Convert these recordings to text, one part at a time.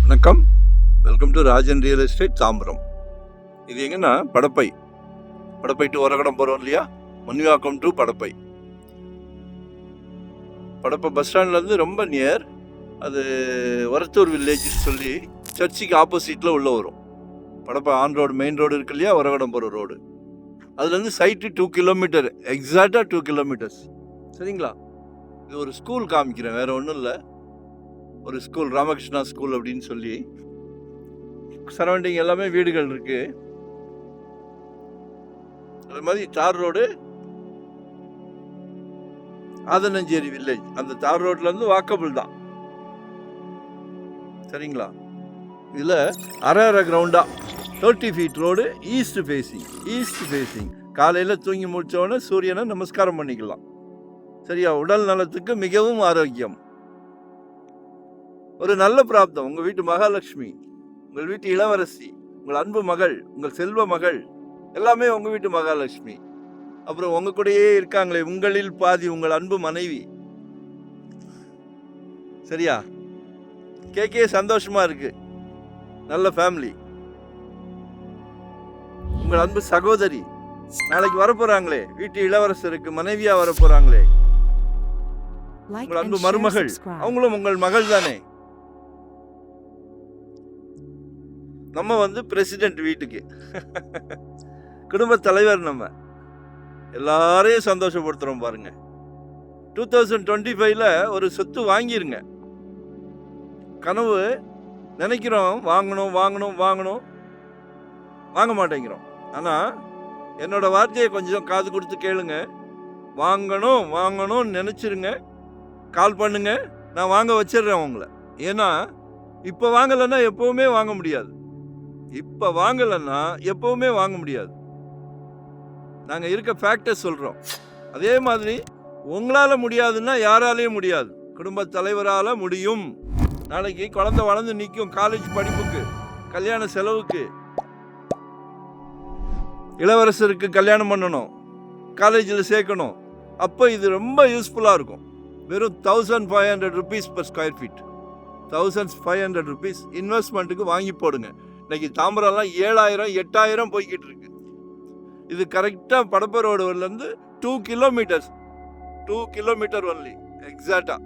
வணக்கம், welcome to Rajan real estate Tambaram. இது எங்கன்னா படப்பை டு ஒரகடம் போகிறோம் இல்லையா, மன்னிவாக்கம் டு படப்பை பஸ் ஸ்டாண்ட்லேருந்து ரொம்ப நியர். அது வரத்தூர் வில்லேஜ் சொல்லி சர்ச்சுக்கு ஆப்போசிட்டில் உள்ளே வரும். படப்பை ஆன் ரோடு, மெயின் ரோடு இருக்கு இல்லையா, ஒரகடம் போகிற ரோடு. அதுலேருந்து சைட்டு 2 கிலோமீட்டர், எக்ஸாக்டாக 2 கிலோமீட்டர்ஸ். சரிங்களா? இது ஒரு ஸ்கூல் காமிக்கிறேன், வேறு ஒன்றும் இல்லை. ஒரு ஸ்கூல், ராமகிருஷ்ணா ஸ்கூல் அப்படின்னு சொல்லி. சரௌண்டிங் எல்லாமே வீடுகள் இருக்கு. அது மாதிரி தார் ரோடு, ஆதனஞ்சேரி வில்லேஜ். அந்த தார் ரோட்ல இருந்து வாக்கபிள் தான். சரிங்களா? இதுல அரை கிரவுண்டா 30 ஃபீட் ரோடு, ஈஸ்ட் ஃபேசிங். காலையில தூங்கி முடிச்சோடனே சூரியனை நமஸ்காரம் பண்ணிக்கலாம். சரியா? உடல் நலத்துக்கு மிகவும் ஆரோக்கியம். ஒரு நல்ல பிராப்தம். உங்கள் வீட்டு மகாலட்சுமி, உங்கள் வீட்டு இளவரசி, உங்கள் அன்பு மகள், உங்கள் செல்வ மகள், எல்லாமே உங்கள் வீட்டு மகாலட்சுமி. அப்புறம் உங்கள் கூடயே இருக்காங்களே உங்களில் பாதி உங்கள் அன்பு மனைவி. சரியா? கேக்கே சந்தோஷமா இருக்கு. நல்ல ஃபேமிலி. உங்கள் அன்பு சகோதரி நாளைக்கு வரப்போறாங்களே, வீட்டு இளவரசருக்கு மனைவியா வரப்போறாங்களே, உங்கள் அன்பு மருமகள், அவங்களும் உங்கள் மகள் தானே. நம்ம பிரசிடென்ட் வீட்டுக்கு குடும்ப தலைவர். நம்ம எல்லாரையும் சந்தோஷப்படுத்துறோம் பாருங்க. 2025ல ஒரு சொத்து வாங்கிருங்க. கனவு நினைக்கிறோம், வாங்கணும் வாங்க மாட்டேங்கிறோம். ஆனா என்னோட வார்த்தையை கொஞ்சம் காது கொடுத்து கேளுங்க. வாங்கணும்னு நினைச்சிருங்க. கால் பண்ணுங்க, நான் வாங்க வச்சிடுறேன் உங்களை. ஏன்னா இப்ப வாங்கலைன்னா எப்பவுமே வாங்க முடியாது. நாங்க இருக்க ஃபேக்டர் சொல்றோம். அதே மாதிரி உங்களால முடியாதுன்னா யாராலையும் முடியாது. குடும்ப தலைவரால முடியும். நாளைக்கு குழந்தை வளர்ந்து நிற்கும், காலேஜ் படிப்புக்கு, கல்யாண செலவுக்கு, இளவரசருக்கு கல்யாணம் பண்ணணும், காலேஜில் சேர்க்கணும். அப்போ இது ரொம்ப யூஸ்ஃபுல்லாக இருக்கும். வெறும் 1500 rupees per square feet, 1500 rupees இன்வெஸ்ட்மெண்ட்டுக்கு வாங்கி போடுங்க. இன்னைக்கு தாம்பரம்லாம் 7000 8000 போய்கிட்டு இருக்கு. இது கரெக்டாக படப்பை ரோடுலேருந்து 2 கிலோமீட்டர் ஒன்லி, எக்ஸாக்டா.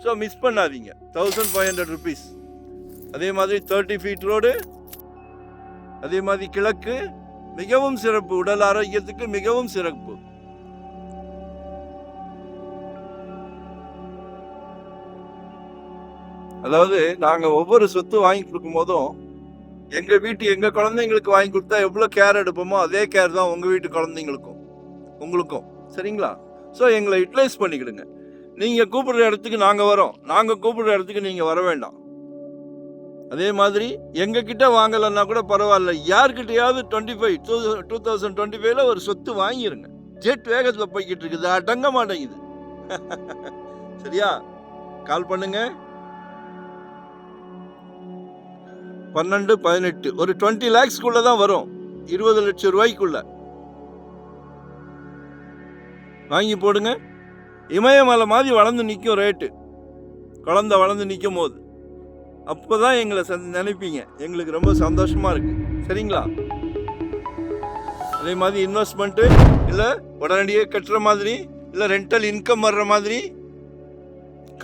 ஸோ மிஸ் பண்ணாதீங்க. 1500 rupees. அதே மாதிரி 30 ஃபீட் ரோடு, அதே மாதிரி கிழக்கு மிகவும் சிறப்பு. உடல் ஆரோக்கியத்துக்கு மிகவும் சிறப்பு. அதாவது நாங்க ஒவ்வொரு சொத்து வாங்கி கொடுக்கும் போதும் எங்க குழந்தைங்களுக்கு வாங்கி கொடுத்தா எவ்வளவு கேர் எடுப்போமோ அதே கேர் தான் உங்க வீட்டு குழந்தைங்களுக்கும் உங்களுக்கும். சரிங்களா? ஸோ எங்களை யூட்டிலைஸ் பண்ணிக்கிடுங்க. நீங்க கூப்பிடுற இடத்துக்கு நாங்க வரோம், நாங்க கூப்பிடுற இடத்துக்கு நீங்க வர வேண்டாம். அதே மாதிரி எங்க கிட்ட வாங்கலன்னா கூட பரவாயில்ல, யார்கிட்டயாவது 2025ல ஒரு சொத்து வாங்கிருங்க. ஜெட் வேகத்துல போய்கிட்டு இருக்குது, அடங்க மாட்டேங்குது. சரியா? கால் பண்ணுங்க. 12-18 ஒரு 20 lakhsக்குள்ள தான் வரும். 20 லட்சம் ரூபாய்க்குள்ள வாங்கி போடுங்க. இமயமலை மாதிரி வளர்ந்து நிற்கும் ரேட்டு. குழந்தை வளர்ந்து நிற்கும் போது அப்போதான் எங்களை நினைப்பீங்க. எங்களுக்கு ரொம்ப சந்தோஷமா இருக்கு. சரிங்களா? அதே மாதிரி இன்வெஸ்ட்மெண்ட்டு இல்லை உடனடியே கட்டுற மாதிரி, இல்லை ரெண்டல் இன்கம் வர்ற மாதிரி,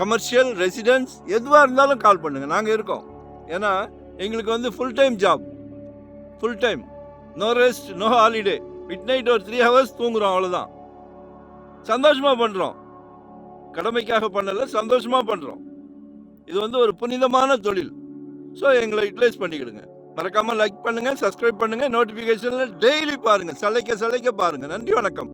கமர்ஷியல், ரெசிடென்ஸ், எதுவாக இருந்தாலும் கால் பண்ணுங்க, நாங்கள் இருக்கோம். ஏன்னா எங்களுக்கு full time job, no rest, no holiday. Midnight ஒரு 3 hours தூங்குறோம், அவ்வளோதான். சந்தோஷமா பண்றோம். கடமைக்காக பண்ணல, சந்தோஷமா பண்றோம். இது ஒரு புனிதமான தொழில். ஸோ எங்களை யூட்டிலைஸ் பண்ணிக்கிடுங்க. மறக்காம லைக் பண்ணுங்க, சப்ஸ்கிரைப் பண்ணுங்க, நோட்டிஃபிகேஷன்ல டெய்லி பாருங்க, சலைக்க பாருங்க. நன்றி, வணக்கம்.